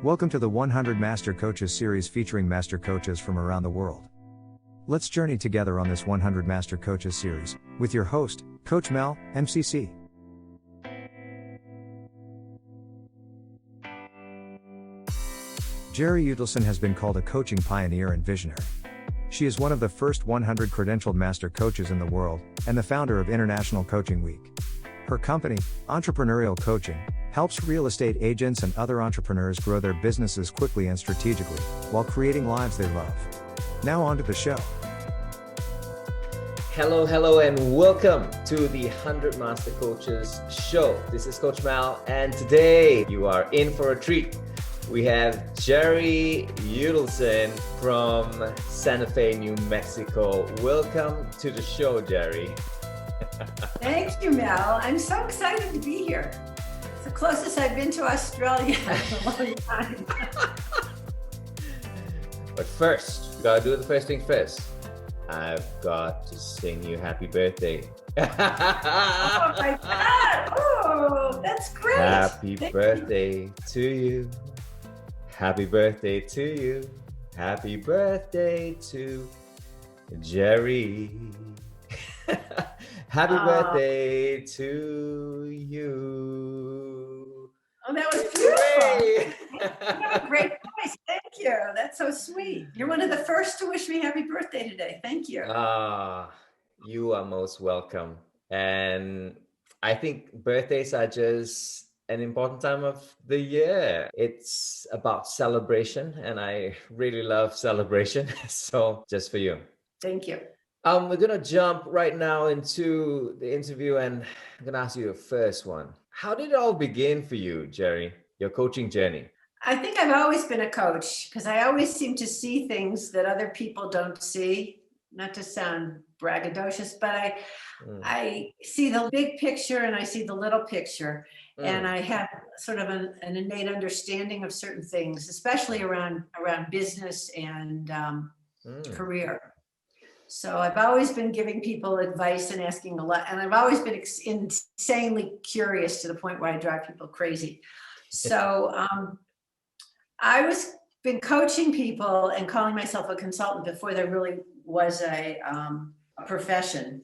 Welcome to the 100 Master Coaches series featuring master coaches from around the world. Let's journey together on this 100 Master Coaches series, with your host, Coach Mel, MCC. Jerri Udelson has been called a coaching pioneer and visionary. She is one of the first 100 credentialed master coaches in the world, and the founder of International Coaching Week. Her company, Entrepreneurial Coaching, helps real estate agents and other entrepreneurs grow their businesses quickly and strategically, while creating lives they love. Now on to the show. Hello, and welcome to the 100 Master Coaches show. This is Coach Mal, and today you are in for a treat. We have Jerri Udelson from Santa Fe, New Mexico. Welcome to the show, Jerri. Thank you, Mel. I'm so excited to be here. It's the closest I've been to Australia in a long time. But first, we gotta do the first thing first. I've got to sing you happy birthday. Oh my God! Oh, that's great. Happy Thank birthday you. to you. Happy birthday to you. Happy birthday to Jerri. Happy birthday to you. Oh, that was beautiful. You have a great voice. Thank you. That's so sweet. You're one of the first to wish me happy birthday today. Thank you. You are most welcome. And I think birthdays are just an important time of the year. It's about celebration, and I really love celebration. So just for you. Thank you. We're gonna jump right now into the interview, and I'm gonna ask you the first one. How did it all begin for you, Jerri, your coaching journey? I think I've always been a coach because I always seem to see things that other people don't see. Not to sound braggadocious, but I see the big picture and I see the little picture. And I have sort of an innate understanding of certain things, especially around business and career. So I've always been giving people advice and asking a lot, and I've always been insanely curious to the point where I drive people crazy. So I was been coaching people and calling myself a consultant before there really was a profession.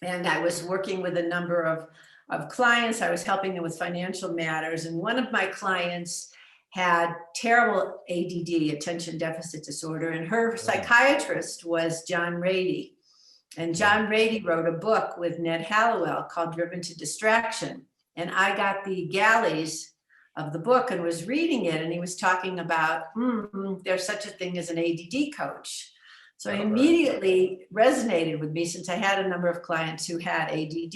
And I was working with a number of clients. I was helping them with financial matters. And one of my clients had terrible ADD, attention deficit disorder, and her psychiatrist was John Rady. And John Rady wrote a book with Ned Hallowell called Driven to Distraction. And I got the galleys of the book and was reading it, and he was talking about there's such a thing as an ADD coach. So it immediately resonated with me since I had a number of clients who had ADD.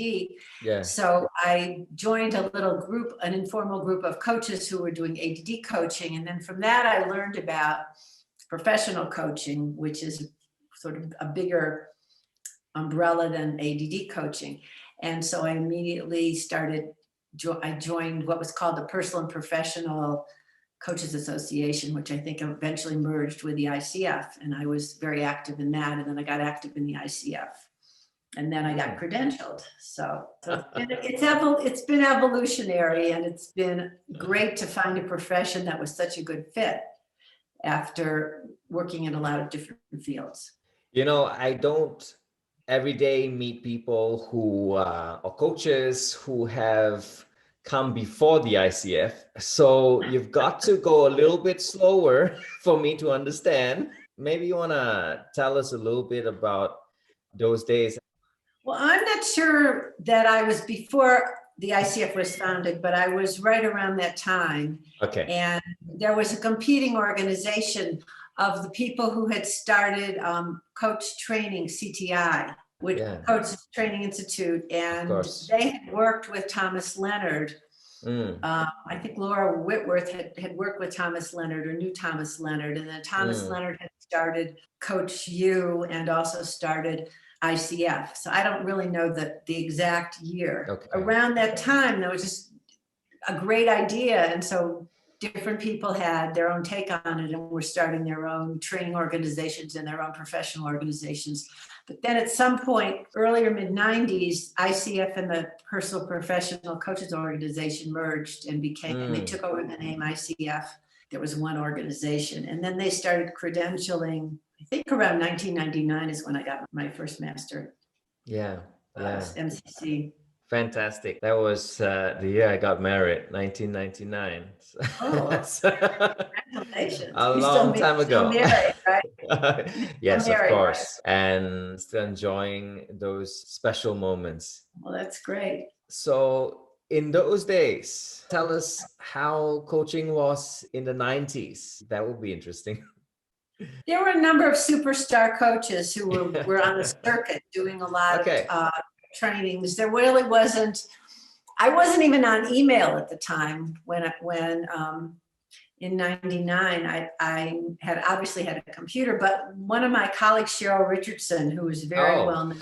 Yeah. So I joined a little group, an informal group of coaches who were doing ADD coaching. And then from that, I learned about professional coaching, which is sort of a bigger umbrella than ADD coaching. And so I immediately I joined what was called the Personal and Professional Coaches Association, which I think eventually merged with the ICF. And I was very active in that. And then I got active in the ICF. And then I got credentialed. So it's been evolutionary, and it's been great to find a profession that was such a good fit after working in a lot of different fields. You know, I don't every day meet people who are coaches who have come before the ICF. So you've got to go a little bit slower for me to understand. Maybe you want to tell us a little bit about those days. Well, I'm not sure that I was before the ICF was founded, but I was right around that time. Okay. And there was a competing organization of the people who had started Coach Training, CTI, which Coach Training Institute, and they had worked with Thomas Leonard. I think Laura Whitworth had worked with Thomas Leonard or knew Thomas Leonard, and then Thomas Leonard had started Coach U and also started ICF. So I don't really know the exact year. Okay. Around that time, there was just a great idea, and so different people had their own take on it and were starting their own training organizations and their own professional organizations. But then at some point, earlier mid-90s, ICF and the Personal Professional Coaches Organization merged and became, and they took over the name ICF. there was one organization. And then they started credentialing. I think around 1999 is when I got my first master. Yeah. MCC. Fantastic. That was the year I got married, 1999. Oh, So, congratulations. a You long time still ago. married, right? Yes, of married, course. And still enjoying those special moments. Well, that's great. So in those days, tell us how coaching was in the 90s. That would be interesting. There were a number of superstar coaches who were on the circuit doing a lot Okay. of trainings. There really wasn't, I wasn't even on email at the time when in 99, I had obviously had a computer, but one of my colleagues, Cheryl Richardson, who was very well known,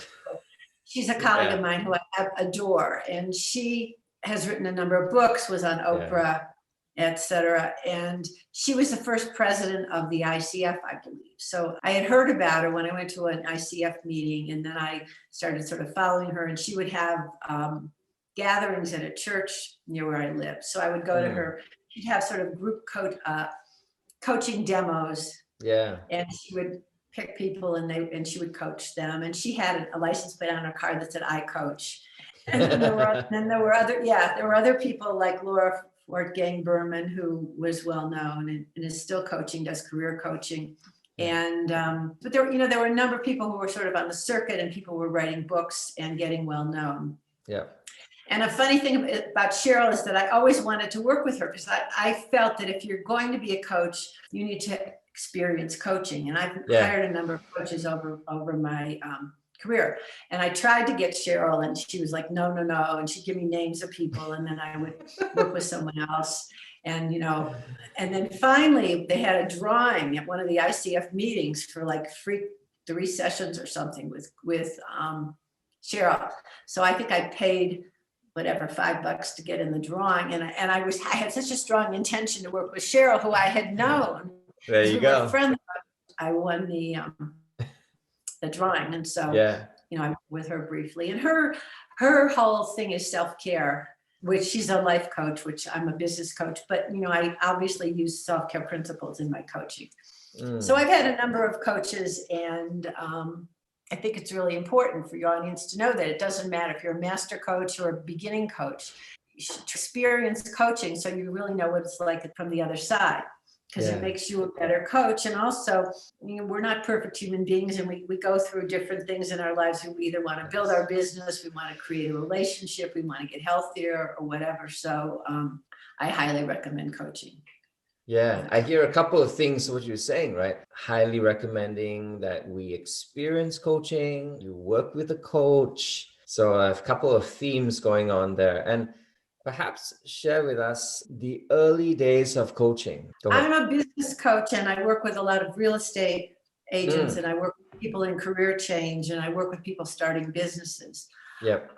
she's a colleague of mine who I adore, and she has written a number of books, was on Oprah, etc. And she was the first president of the ICF, I believe. So I had heard about her when I went to an ICF meeting, and then I started sort of following her, and she would have gatherings at a church near where I lived. So I would go to her. She'd have sort of group coaching demos. Yeah. And she would pick people and she would coach them. And she had a license plate on her car that said, "I coach." And then there were other people like Laura Fort Gang Berman, who was well known and is still coaching, does career coaching. And but there were a number of people who were sort of on the circuit, and people were writing books and getting well known. Yeah. And a funny thing about Cheryl is that I always wanted to work with her, because I felt that if you're going to be a coach, you need to experience coaching. And I've hired a number of coaches over my career. And I tried to get Cheryl, and she was like, no. And she'd give me names of people, and then I would work with someone else. And, and then finally they had a drawing at one of the ICF meetings for like free 3 sessions or something with Cheryl. So I think I paid whatever, $5 to get in the drawing. And I had such a strong intention to work with Cheryl, who I had known. There you go. Friends. I won the drawing. And so, I worked with her briefly, and her whole thing is self-care, which she's a life coach, which I'm a business coach, but, I obviously use self-care principles in my coaching. So I've had a number of coaches, and I think it's really important for your audience to know that it doesn't matter if you're a master coach or a beginning coach. You should experience coaching so you really know what it's like from the other side, because it makes you a better coach. And also, we're not perfect human beings, and we go through different things in our lives. We either want to build our business, we want to create a relationship, we want to get healthier or whatever. So I highly recommend coaching. Yeah, I hear a couple of things what you're saying, right? Highly recommending that we experience coaching, you work with a coach. So I have a couple of themes going on there. And perhaps share with us the early days of coaching. I'm a business coach, and I work with a lot of real estate agents, and I work with people in career change, and I work with people starting businesses. Yep.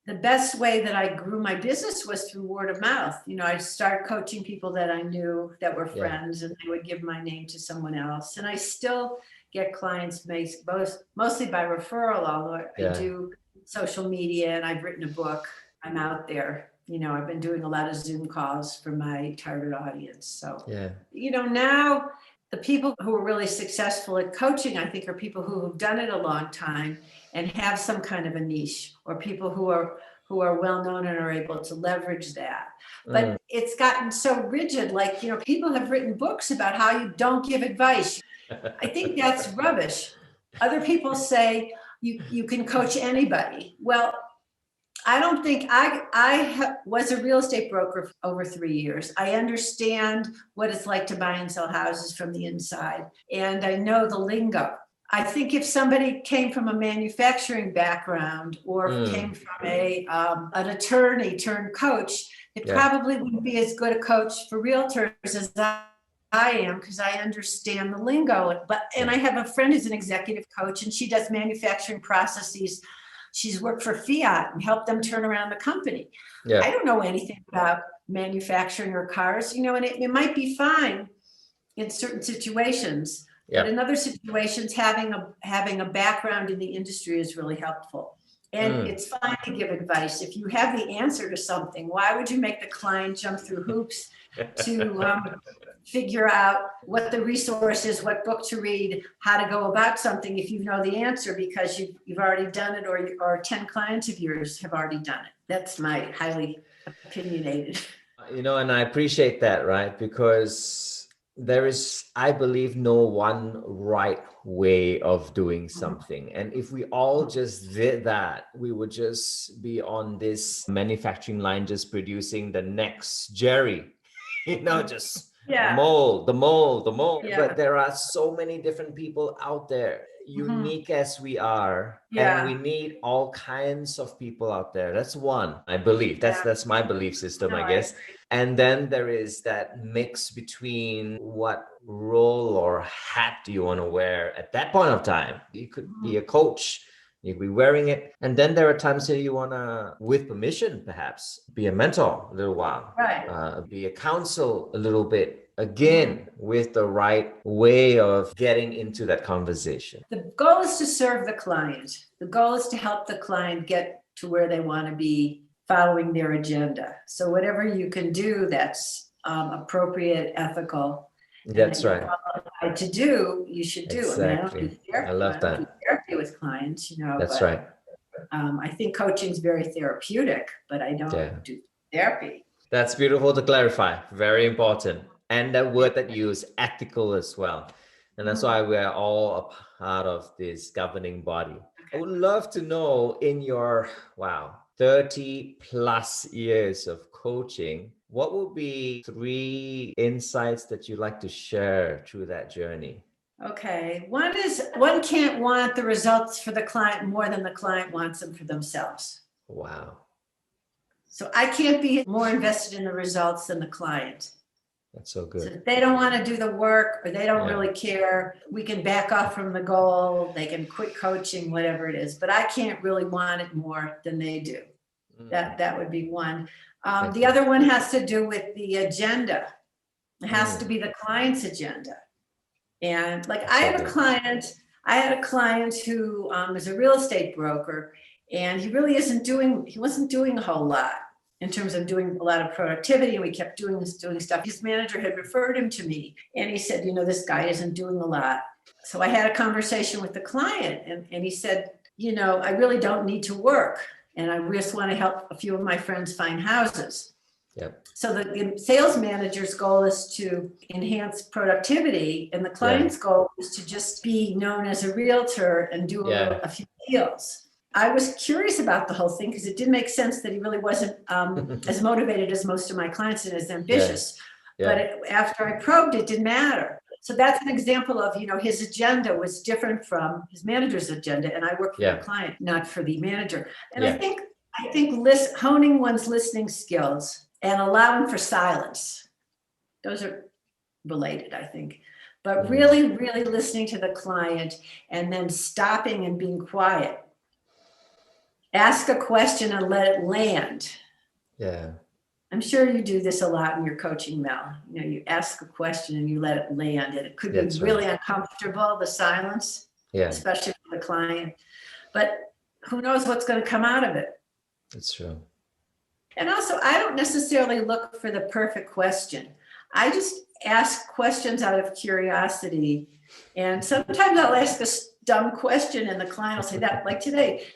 The best way that I grew my business was through word of mouth. I'd start coaching people that I knew that were friends, and they would give my name to someone else. And I still get clients mostly by referral, although I do social media, and I've written a book. I'm out there. I've been doing a lot of Zoom calls for my target audience. So, now the people who are really successful at coaching, I think, are people who have done it a long time and have some kind of a niche, or people who are well known and are able to leverage that. But it's gotten so rigid. Like, people have written books about how you don't give advice. I think that's rubbish. Other people say you can coach anybody. Well, I don't think I was a real estate broker for over 3 years. I understand what it's like to buy and sell houses from the inside, and I know the lingo. I think if somebody came from a manufacturing background, or came from an attorney turned coach, it probably wouldn't be as good a coach for realtors as I am, because I understand the lingo. And I have a friend who's an executive coach, and she does manufacturing processes. She's worked for Fiat and helped them turn around the company. I don't know anything about manufacturing or cars, and it might be fine in certain situations. But in other situations, having a background in the industry is really helpful. And it's fine to give advice. If you have the answer to something, why would you make the client jump through hoops to figure out what the resource is, what book to read, how to go about something if you know the answer because you've already done it, or 10 clients of yours have already done it. That's my highly opinionated. And I appreciate that, right? Because there is, I believe, no one right way of doing something. And if we all just did that, we would just be on this manufacturing line, just producing the next Jerri, just Yeah. the mold. Yeah. But there are so many different people out there, unique as we are. Yeah. And we need all kinds of people out there. That's one, I believe. That's my belief system, I guess. And then there is that mix between what role or hat do you want to wear at that point of time. You could be a coach, you could be wearing it. And then there are times that you want to, with permission, perhaps, be a mentor a little while, Right. Be a counsel a little bit. Again, with the right way of getting into that conversation. The goal is to serve the client. The goal is to help the client get to where they want to be, following their agenda. So whatever you can do that's appropriate, ethical, that's right, qualified to do, you should do. Exactly. I don't do therapy. I love that. I don't do therapy with clients, That's but, right. I think coaching is very therapeutic, but I don't do therapy. That's beautiful to clarify. Very important. And that word that you use, ethical as well. And that's why we're all a part of this governing body. I would love to know, in your 30 plus years of coaching, what would be 3 insights that you'd like to share through that journey? Okay. One is, one can't want the results for the client more than the client wants them for themselves. Wow. So I can't be more invested in the results than the client. That's so good. So if they don't want to do the work, or they don't really care, we can back off from the goal. They can quit coaching, whatever it is. But I can't really want it more than they do. That would be one. The other one has to do with the agenda. It has to be the client's agenda. And like I had a client who is a real estate broker, and he wasn't doing a whole lot in terms of doing a lot of productivity. And we kept doing stuff. His manager had referred him to me, and he said, this guy isn't doing a lot. So I had a conversation with the client, and he said, I really don't need to work, and I just want to help a few of my friends find houses. Yep. So the sales manager's goal is to enhance productivity, and the client's goal is to just be known as a realtor and do a few deals. I was curious about the whole thing because it didn't make sense that he really wasn't as motivated as most of my clients and as ambitious. But after I probed, it didn't matter. So that's an example of, his agenda was different from his manager's agenda, and I work for the client, not for the manager. And I think honing one's listening skills and allowing for silence, those are related, I think. But really, really listening to the client and then stopping and being quiet. Ask a question and let it land. Yeah. I'm sure you do this a lot in your coaching, Mel. You ask a question and you let it land, and it could be really uncomfortable, the silence, especially for the client. But who knows what's going to come out of it? That's true. And also, I don't necessarily look for the perfect question. I just ask questions out of curiosity. And sometimes I'll ask a dumb question and the client will say that, like today,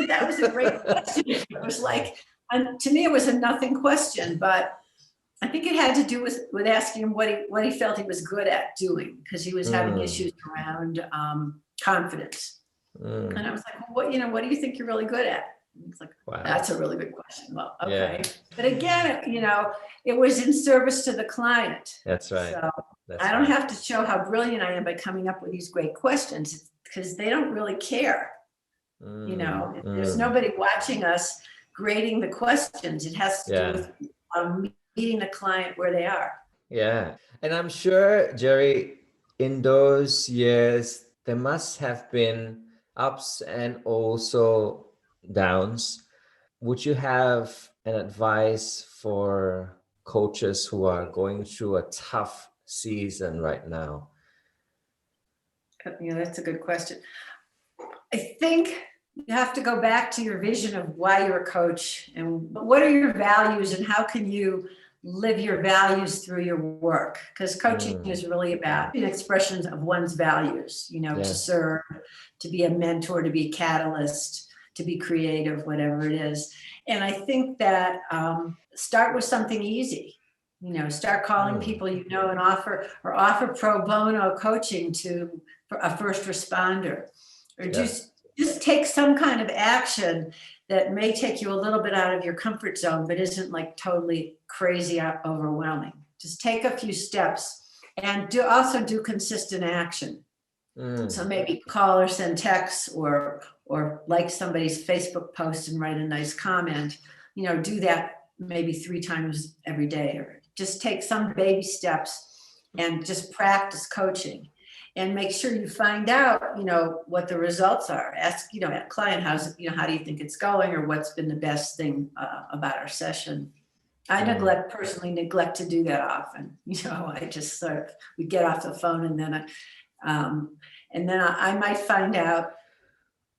that was a great question. It was like, to me, it was a nothing question, but I think it had to do with asking him what he felt he was good at doing, because he was having issues around confidence. And I was like, what do you think you're really good at? It's like, that's a really good question. Well, okay. But again, it was in service to the client. That's right. So I don't have to show how brilliant I am by coming up with these great questions, because they don't really care. There's nobody watching us grading the questions. It has to do with meeting the client where they are. Yeah. And I'm sure, Jerri, in those years, there must have been ups and also downs. Would you have an advice for coaches who are going through a tough season right now? That's a good question. I think you have to go back to your vision of why you're a coach and what are your values and how can you live your values through your work, because coaching is really about expressions of one's values, to serve, to be a mentor, to be a catalyst, to be creative, whatever it is. And I think that start with something easy. Start calling people and offer pro bono coaching to a first responder, or just take some kind of action that may take you a little bit out of your comfort zone, but isn't like totally crazy overwhelming. Just take a few steps and also do consistent action. So maybe call or send texts or like somebody's Facebook post and write a nice comment. Do that maybe 3 times every day, or just take some baby steps and just practice coaching. And make sure you find out, what the results are. Ask, a client, how do you think it's going, or what's been the best thing about our session. I personally neglect to do that often. I just we get off the phone and then I might find out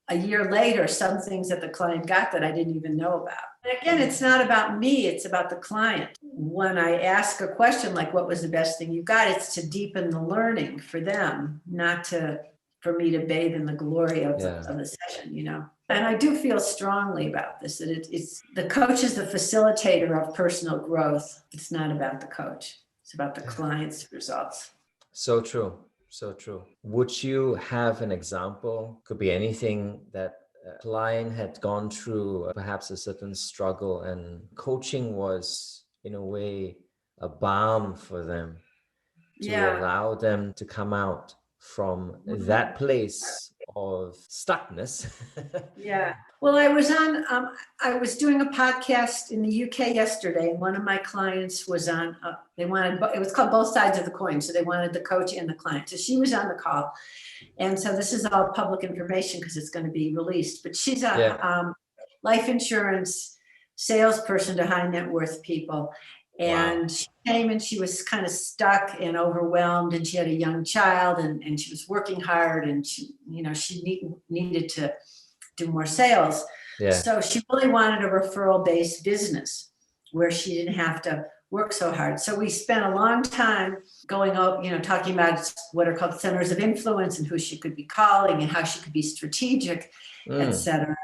a year later some things that the client got that I didn't even know about. And again, it's not about me, it's about the client. When I ask a question like, what was the best thing you got? It's to deepen the learning for them, not for me to bathe in the glory of the session, And I do feel strongly about this, that it's the coach is the facilitator of personal growth. It's not about the coach. It's about the client's results. So true. So true. Would you have an example? Could be anything that a client had gone through, perhaps a certain struggle, and coaching was, in a way, a balm for them to allow them to come out from that place of stuckness. Well, I was doing a podcast in the UK yesterday, and one of my clients was on, it was called Both Sides of the Coin. So they wanted the coach and the client. So she was on the call. And so this is all public information because it's going to be released, but she's a life insurance salesperson to high net worth people. And she came and she was kind of stuck and overwhelmed, and she had a young child, and she was working hard, and she needed to do more sales. So she really wanted a referral-based business where she didn't have to work so hard. So we spent a long time going out, talking about what are called centers of influence and who she could be calling and how she could be strategic, etc.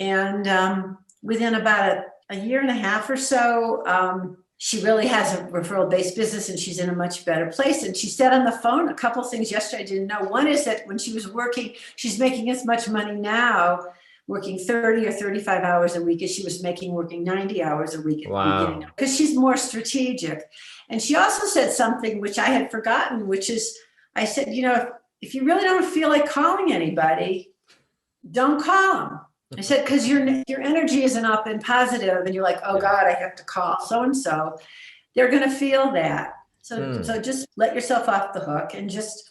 And within about a year and a half or so, she really has a referral-based business, and she's in a much better place. And she said on the phone a couple of things yesterday I didn't know. One is that when she was working, she's making as much money now working 30 or 35 hours a week as she was making working 90 hours a week at the beginning, because she's more strategic. And she also said something which I had forgotten, which is, I said, if you really don't feel like calling anybody, don't call them. I said, because your energy isn't up and positive, and you're like, oh God, I have to call so-and-so. They're going to feel that. So just let yourself off the hook and just,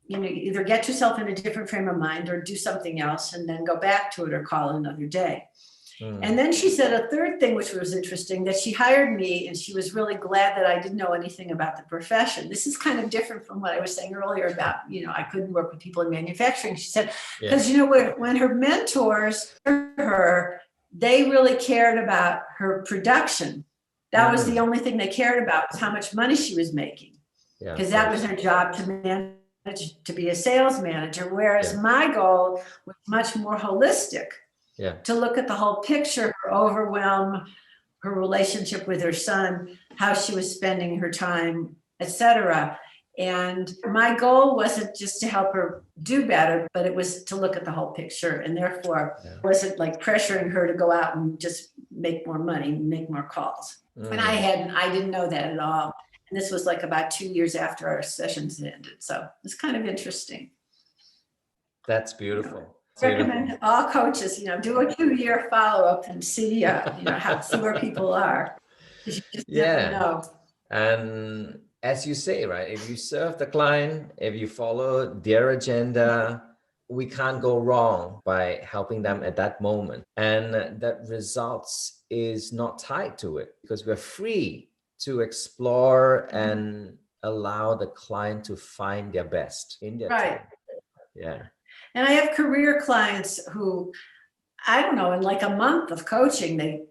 either get yourself in a different frame of mind or do something else and then go back to it or call another day. And then she said a third thing, which was interesting, that she hired me and she was really glad that I didn't know anything about the profession. This is kind of different from what I was saying earlier about, I couldn't work with people in manufacturing. She said, because, when her mentors, they really cared about her production. That was the only thing they cared about, was how much money she was making, because that was her job to manage, to be a sales manager. Whereas my goal was much more holistic. To look at the whole picture, her overwhelm, her relationship with her son, how she was spending her time, etc. And my goal wasn't just to help her do better, but it was to look at the whole picture. And therefore, it wasn't like pressuring her to go out and just make more money, make more calls. And I didn't know that at all. And this was like about 2 years after our sessions ended. So it's kind of interesting. That's beautiful. Recommend to all coaches, do a 2-year follow-up and see, see where people are. You just never know. And as you say, right, if you serve the client, if you follow their agenda, we can't go wrong by helping them at that moment. And that results is not tied to it, because we're free to explore and allow the client to find their best in their time. And I have career clients who I don't know, in like a month of coaching, they,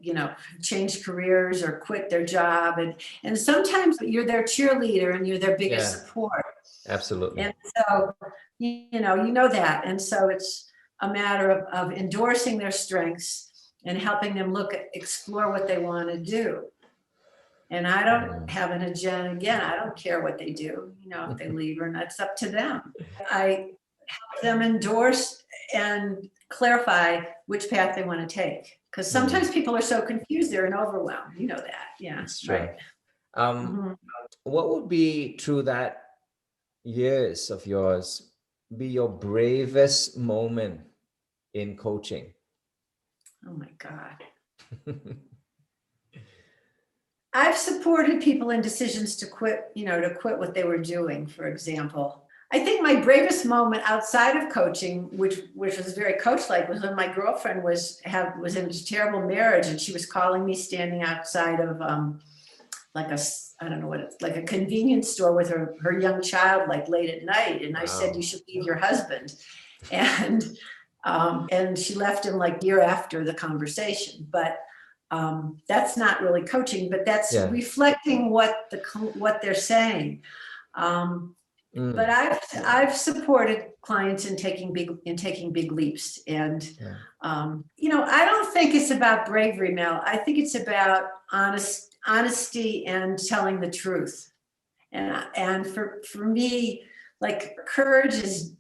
change careers or quit their job. And sometimes you're their cheerleader and you're their biggest support. Absolutely. And so, you know that. And so it's a matter of endorsing their strengths and helping them explore what they want to do. And I don't have an agenda. Again, I don't care what they do, if they leave or not, it's up to them. I help them endorse and clarify which path they want to take. Because sometimes people are so confused, they're in overwhelm. You know that. Yeah. That's true. Right. What would be, through that years of yours, be your bravest moment in coaching? Oh my God. I've supported people in decisions to quit, to quit what they were doing, for example. I think my bravest moment outside of coaching, which was very coach-like, was when my girlfriend was in a terrible marriage, and she was calling me standing outside of like a convenience store with her young child, like late at night. And I said, "You should leave your husband." And she left him like a year after the conversation. But that's not really coaching, but that's reflecting what they're saying. But I've supported clients in taking big leaps, and I don't think it's about bravery, Mel. I think it's about honesty and telling the truth. And for me, like, courage is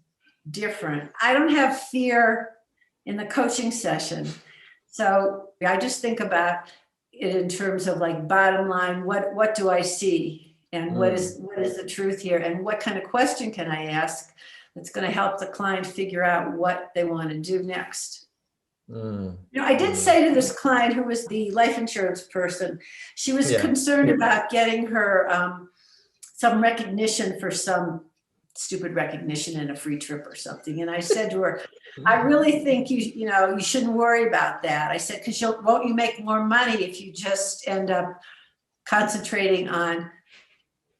different. I don't have fear in the coaching session. So I just think about it in terms of, like, bottom line, what do I see? And what is the truth here? And what kind of question can I ask that's going to help the client figure out what they want to do next? I did say to this client, who was the life insurance person, she was concerned about getting her some recognition for some stupid recognition in a free trip or something. And I said to her, I really think you shouldn't worry about that. I said, because won't you make more money if you just end up concentrating on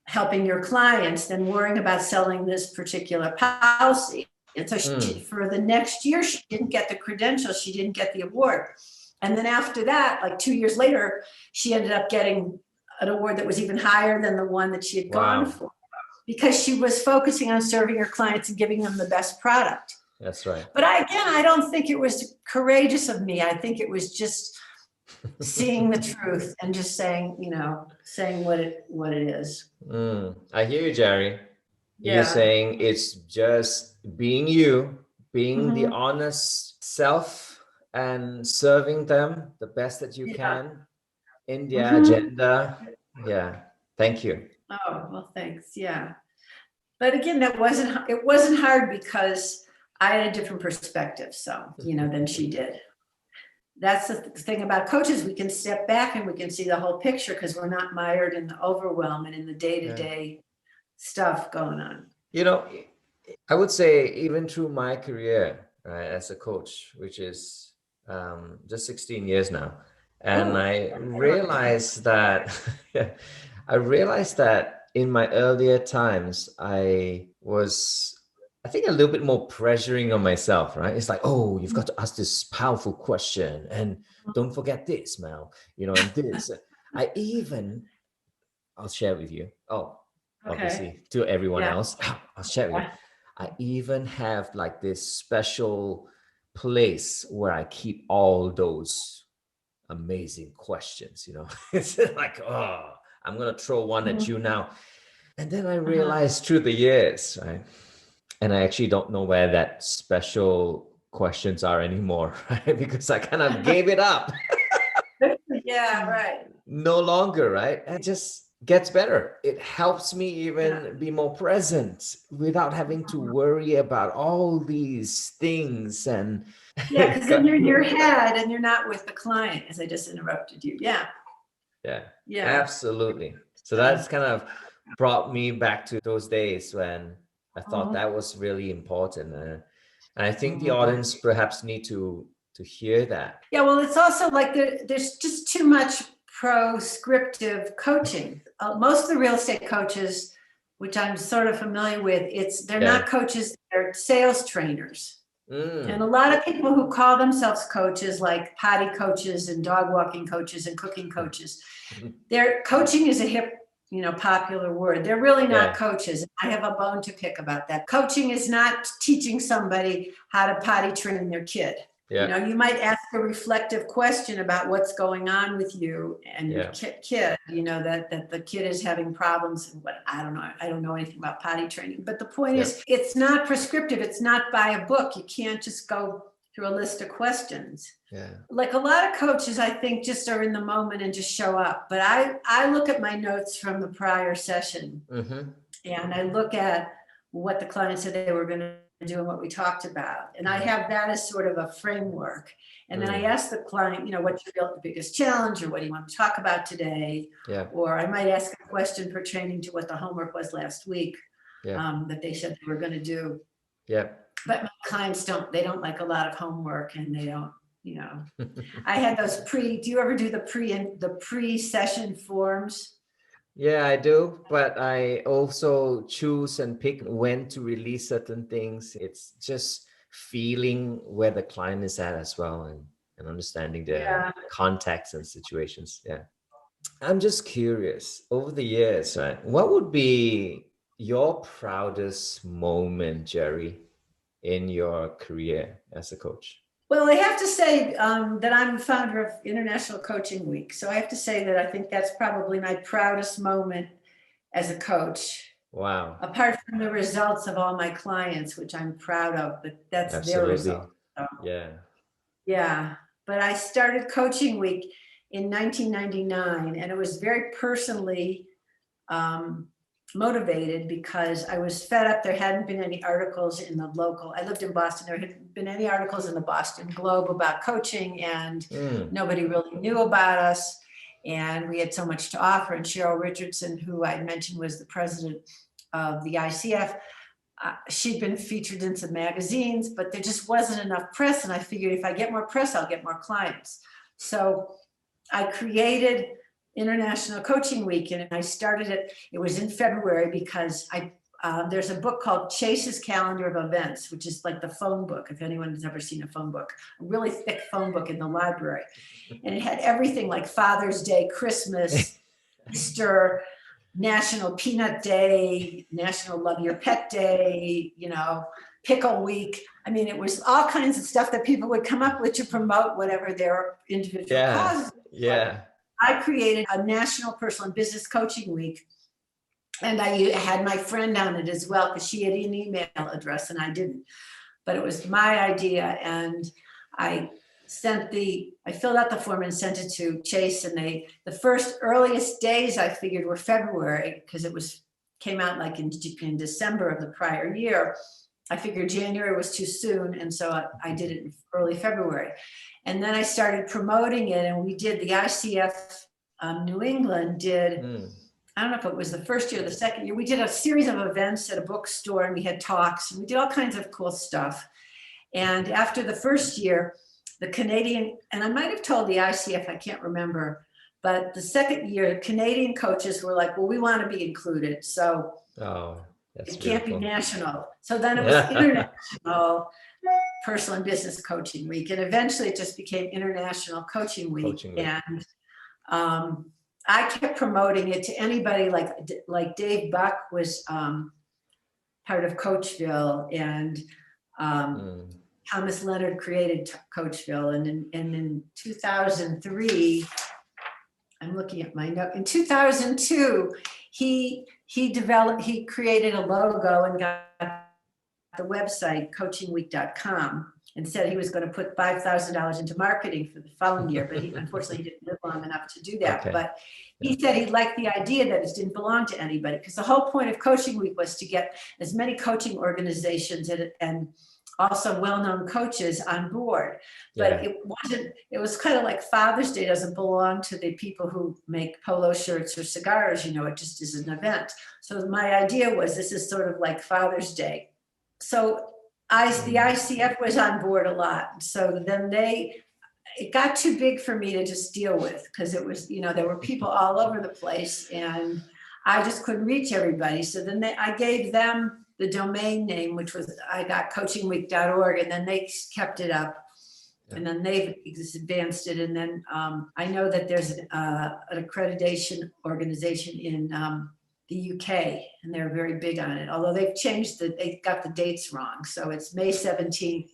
helping your clients than worrying about selling this particular policy? And so for the next year, she didn't get the credential, she didn't get the award. And then after that, like 2 years later, she ended up getting an award that was even higher than the one that she had gone for, because she was focusing on serving her clients and giving them the best product. That's right. But I don't think it was courageous of me. I think it was just seeing the truth and just saying what it is. I hear you, Jerri. You're saying it's just being you, being the honest self, and serving them the best that you can in their agenda. Yeah. Thank you. Oh, well, thanks. Yeah. But again, it wasn't hard because I had a different perspective, than she did. That's the thing about coaches. We can step back and we can see the whole picture because we're not mired in the overwhelm and in the day-to-day stuff going on. I would say even through my career, right, as a coach, which is just 16 years now. And I realized that in my earlier times, I was, I think, a little bit more pressuring on myself, right? It's like, oh, you've got to ask this powerful question, and don't forget this, Mel, and this. I'll share with you. Obviously, to everyone else, I'll share with you. I even have like this special place where I keep all those amazing questions, It's like, I'm going to throw one at you now. And then I realized through the years, right? And I actually don't know where that special questions are anymore, right? Because I kind of gave it up. Yeah, right. No longer, right? It just gets better. It helps me even be more present without having to worry about all these things. And because then you're in your head and you're not with the client, as I just interrupted you. Yeah, absolutely. So that's kind of brought me back to those days when I thought that was really important. And I think the audience perhaps need to hear that. Yeah, well, it's also like there's just too much proscriptive coaching. Most of the real estate coaches, which I'm sort of familiar with, they're not coaches, they're sales trainers. And a lot of people who call themselves coaches, like potty coaches and dog walking coaches and cooking coaches, their coaching is a hip, popular word. They're really not coaches. I have a bone to pick about that. Coaching is not teaching somebody how to potty train their kid. Yeah. You might ask a reflective question about what's going on with you and your kid, that the kid is having problems. And I don't know anything about potty training, but the point is, it's not prescriptive. It's not by a book. You can't just go through a list of questions. Yeah. Like a lot of coaches, I think, just are in the moment and just show up. But I look at my notes from the prior session, and I look at what the client said they were going to do and what we talked about. And I have that as sort of a framework. And then I ask the client, what's your biggest challenge, or what do you want to talk about today? Yeah. Or I might ask a question pertaining to what the homework was last week that they said they were going to do. Yeah. But my clients they don't like a lot of homework, and they don't, I had those do you ever do the pre-session forms? Yeah, I do, but I also choose and pick when to release certain things. It's just feeling where the client is at as well, and understanding the context and situations. Yeah. I'm just curious, over the years, right, what would be your proudest moment, Jerri, in your career as a coach? Well, I have to say that I'm the founder of International Coaching Week. So I have to say that I think that's probably my proudest moment as a coach. Wow. Apart from the results of all my clients, which I'm proud of, but that's their result. So, yeah. But I started Coaching Week in 1999, and it was very personally motivated because I was fed up. There hadn't been any articles in the local. I lived in Boston. There hadn't been any articles in the Boston Globe about coaching, and nobody really knew about us. And we had so much to offer. And Cheryl Richardson, who I mentioned was the president of the ICF, she'd been featured in some magazines, but there just wasn't enough press. And I figured if I get more press, I'll get more clients. So I created International Coaching Week, and I started it. It was in February because there's a book called Chase's Calendar of Events, which is like the phone book. If anyone has ever seen a phone book, a really thick phone book in the library, and it had everything like Father's Day, Christmas, Easter, National Peanut Day, National Love Your Pet Day, Pickle Week. I mean, it was all kinds of stuff that people would come up with to promote whatever their individual causes. Yeah. I created a National Personal and Business Coaching Week, and I had my friend on it as well because she had an email address and I didn't. But it was my idea, and I filled out the form and sent it to Chase. And the first earliest days I figured were February because came out like in December of the prior year. I figured January was too soon, and so I did it in early February. And then I started promoting it, and we did the ICF New England did, I don't know if it was the first year or the second year, we did a series of events at a bookstore, and we had talks, and we did all kinds of cool stuff. And after the first year, the Canadian, and I might have told the ICF, I can't remember, but the second year, Canadian coaches were like, well, we want to be included. So it can't be national. So then it was International Personal and Business Coaching Week. And eventually it just became International Coaching Week. And I kept promoting it to anybody like Dave Buck was part of Coachville, and Thomas Leonard created Coachville. And in 2003, I'm looking at my note, in 2002, he created a logo and got the website coachingweek.com and said he was going to put $5,000 into marketing for the following year, but unfortunately he didn't live long enough to do that. Okay. But he said he liked the idea that it didn't belong to anybody, because the whole point of Coaching Week was to get as many coaching organizations and also well-known coaches on board. But it was kind of like Father's Day doesn't belong to the people who make polo shirts or cigars, it just is an event. So my idea was, this is sort of like Father's Day. So the ICF was on board a lot. So then it got too big for me to just deal with, because it was, there were people all over the place and I just couldn't reach everybody. So then I gave them the domain name, which was, I got coachingweek.org, and then they kept it up. And then they've advanced it. And then I know that there's an accreditation organization in the UK, and they're very big on it. Although they've changed they got the dates wrong. So it's May 17th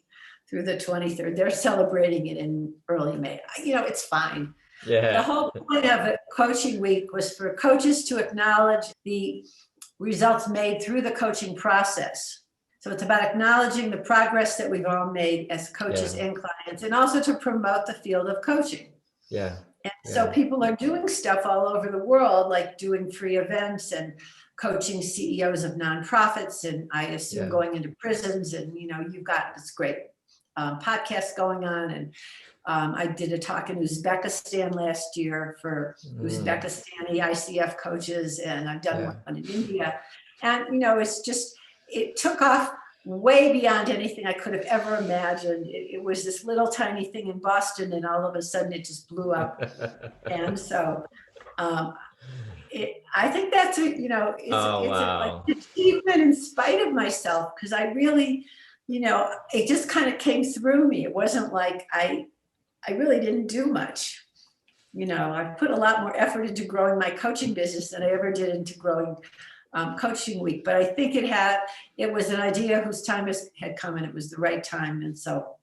through the 23rd. They're celebrating it in early May. It's fine. Yeah. The whole point of it, Coaching Week, was for coaches to acknowledge the results made through the coaching process. So it's about acknowledging the progress that we've all made as coaches and clients, and also to promote the field of coaching. Yeah. And so people are doing stuff all over the world, like doing free events and coaching CEOs of nonprofits, and I assume going into prisons. And, you've got this great podcast going on. And I did a talk in Uzbekistan last year for Uzbekistani ICF coaches, and I've done one in India. And, it took off way beyond anything I could have ever imagined. It was this little tiny thing in Boston, and all of a sudden it just blew up. And so I think that's an achievement in spite of myself, because I really, it just kind of came through me. It wasn't like I really didn't do much. I put a lot more effort into growing my coaching business than I ever did into growing Coaching Week. But I think it was an idea whose time had come, and it was the right time. And so,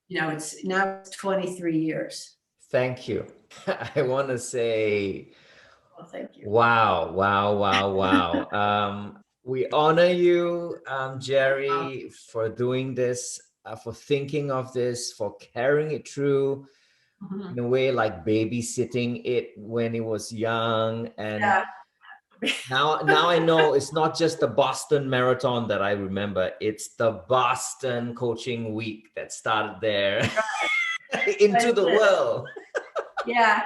it's 23 years. Thank you. I want to say, well, thank you. Wow. We honor you, Jerri, for doing this, for thinking of this, for carrying it through in a way, like babysitting it when it was young. And now I know it's not just the Boston Marathon that I remember. It's the Boston Coaching Week that started there into the world. Yeah.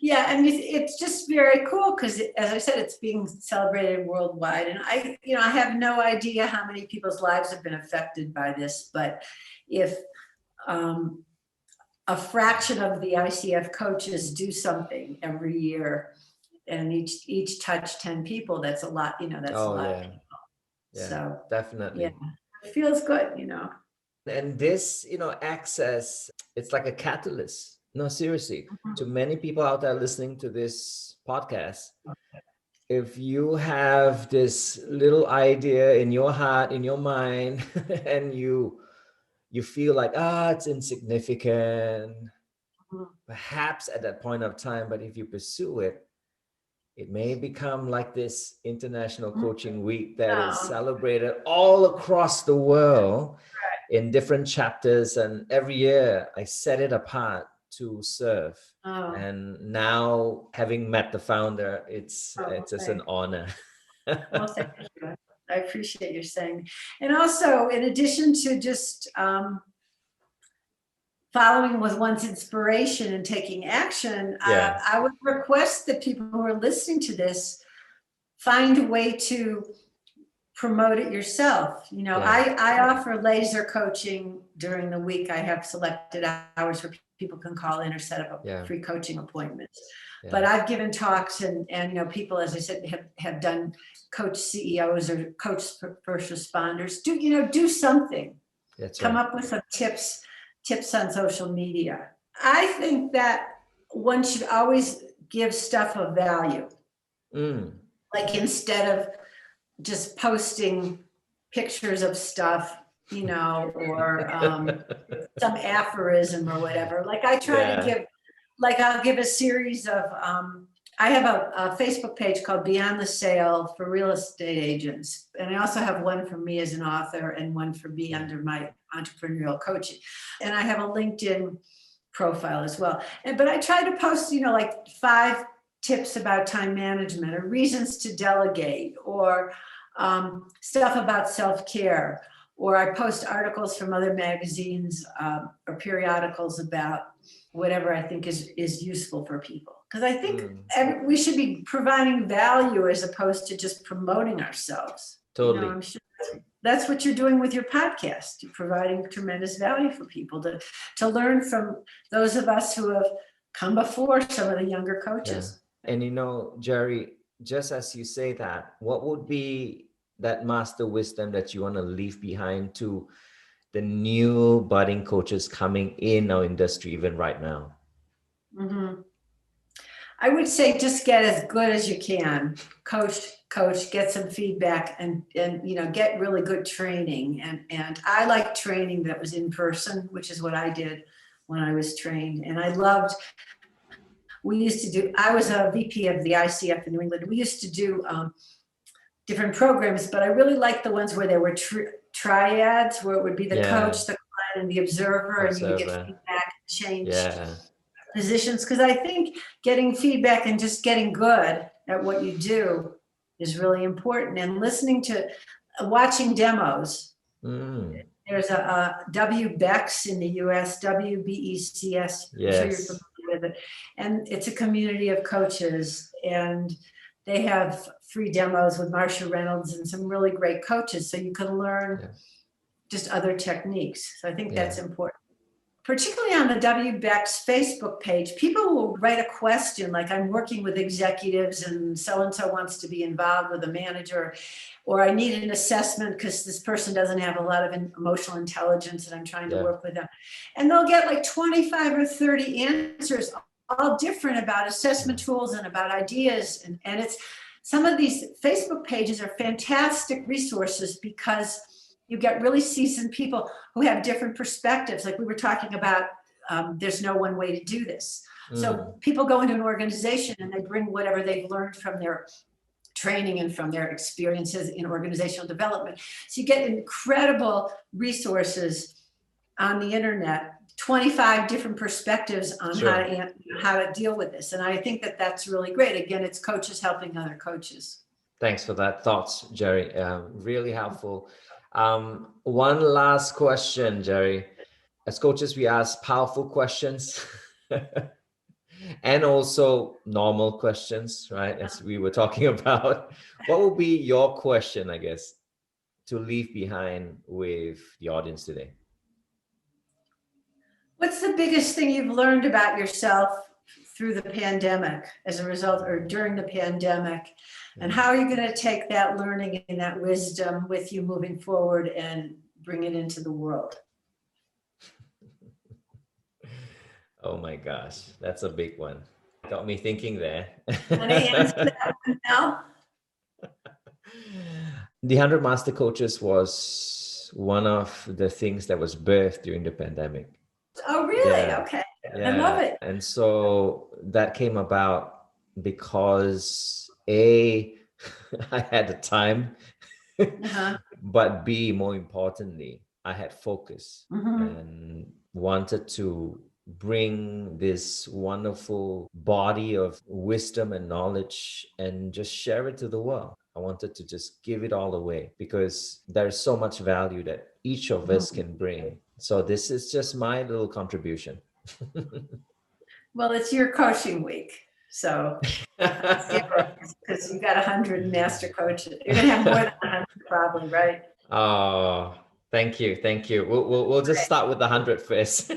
I mean, it's just very cool because, as I said, it's being celebrated worldwide. And I have no idea how many people's lives have been affected by this. But if a fraction of the ICF coaches do something every year, and each touch 10 people, that's a lot, that's a lot of people. Yeah, so definitely. Yeah, it feels good, And this, access, it's like a catalyst. No, seriously, to many people out there listening to this podcast, if you have this little idea in your heart, in your mind, and you feel like, it's insignificant, perhaps at that point of time, but if you pursue it, it may become like this International Coaching Week that is celebrated all across the world in different chapters. And every year I set it apart to serve. And now, having met the founder, it's just an honor. Well, thank you. I appreciate your saying. And also, in addition to just following with one's inspiration and taking action, I would request that people who are listening to this find a way to promote it yourself. I offer laser coaching during the week. I have selected hours where people can call in or set up free coaching appointments. But I've given talks, and people, as I said, have done coach CEOs or coach first responders. Do something. Come up with some tips on social media. I think that one should always give stuff of value. Like, instead of just posting pictures of stuff, or some aphorism or whatever. Like, I try to give, I'll give a series of, I have a Facebook page called Beyond the Sale for real estate agents. And I also have one for me as an author and one for me under my Entrepreneurial Coaching. And I have a LinkedIn profile as well. But I try to post, like 5 tips about time management, or reasons to delegate, or stuff about self-care. Or I post articles from other magazines or periodicals about whatever I think is useful for people. Because I think we should be providing value as opposed to just promoting ourselves. Totally. I'm sure that's what you're doing with your podcast. You're providing tremendous value for people to learn from those of us who have come before some of the younger coaches. And Jerri, just as you say that, what would be that master wisdom that you want to leave behind to the new budding coaches coming in our industry even right now? Mm-hmm. I would say just get as good as you can. Coach, get some feedback and get really good training. And I like training that was in person, which is what I did when I was trained. And I loved, I was a VP of the ICF in New England. We used to do different programs, but I really liked the ones where there were triads, where it would be the coach, the client, and the observer, and you would get feedback and change positions. Because I think getting feedback and just getting good at what you do is really important. And watching demos. There's a WBECS in the US, WBECS. Yes. I'm sure you're familiar with it. And it's a community of coaches, and they have free demos with Marsha Reynolds and some really great coaches. So you can learn just other techniques. So I think that's important. Particularly on the WBECS Facebook page, people will write a question like, I'm working with executives and so-and-so wants to be involved with a manager, or I need an assessment because this person doesn't have a lot of emotional intelligence and I'm trying to work with them. And they'll get like 25 or 30 answers, all different about assessment tools and about ideas. And it's, some of these Facebook pages are fantastic resources because you get really seasoned people who have different perspectives. Like we were talking about, there's no one way to do this. So people go into an organization and they bring whatever they've learned from their training and from their experiences in organizational development. So you get incredible resources on the internet, 25 different perspectives on how to deal with this. And I think that that's really great. Again, it's coaches helping other coaches. Thanks for that thoughts, Jerri. Really helpful. One last question, Jerri. As coaches, we ask powerful questions and also normal questions, right? As we were talking about. What will be your question, I guess, to leave behind with the audience today? What's the biggest thing you've learned about yourself through the pandemic as a result or during the pandemic? And how are you going to take that learning and that wisdom with you moving forward and bring it into the world? Oh my gosh, that's a big one. Got me thinking there. Can I answer that one now? The 100 Master Coaches was one of the things that was birthed during the pandemic. Oh, really? Okay. I love it. And so that came about because A, I had the time, but B, more importantly, I had focus and wanted to bring this wonderful body of wisdom and knowledge and just share it to the world. I wanted to just give it all away because there's so much value that each of us can bring. So this is just my little contribution. Well, it's your coaching week. So because you got 100 master coaches. You're going to have more than 100 probably, right? Oh, thank you. Thank you. We'll just start with the 100 first.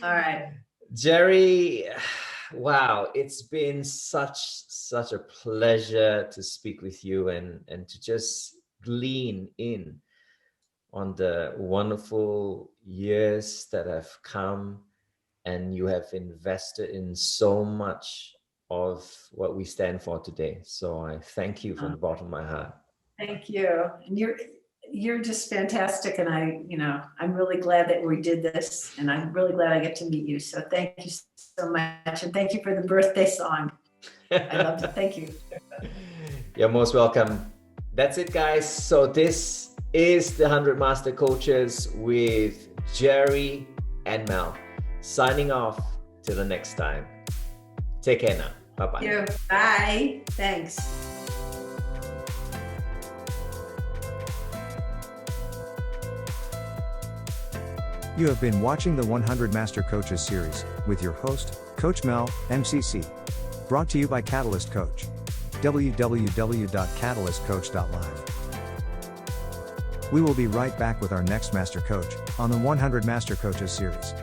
All right. Jerri, wow, it's been such a pleasure to speak with you and to just glean in on the wonderful years that have come, and you have invested in so much of what we stand for today. So I thank you from the bottom of my heart. Thank you. And you're just fantastic. And I'm really glad that we did this, and I'm really glad I get to meet you. So thank you so much. And thank you for the birthday song. I loved it. Thank you. You're most welcome. That's it, guys. So this is the 100 Master Coaches with Jerri and Mel. Signing off till the next time. Take care now. Bye-bye. Thank you. Bye. Thanks. You have been watching the 100 Master Coaches series with your host, Coach Mel, MCC. Brought to you by Catalyst Coach. www.catalystcoach.live. We will be right back with our next Master Coach on the 100 Master Coaches series.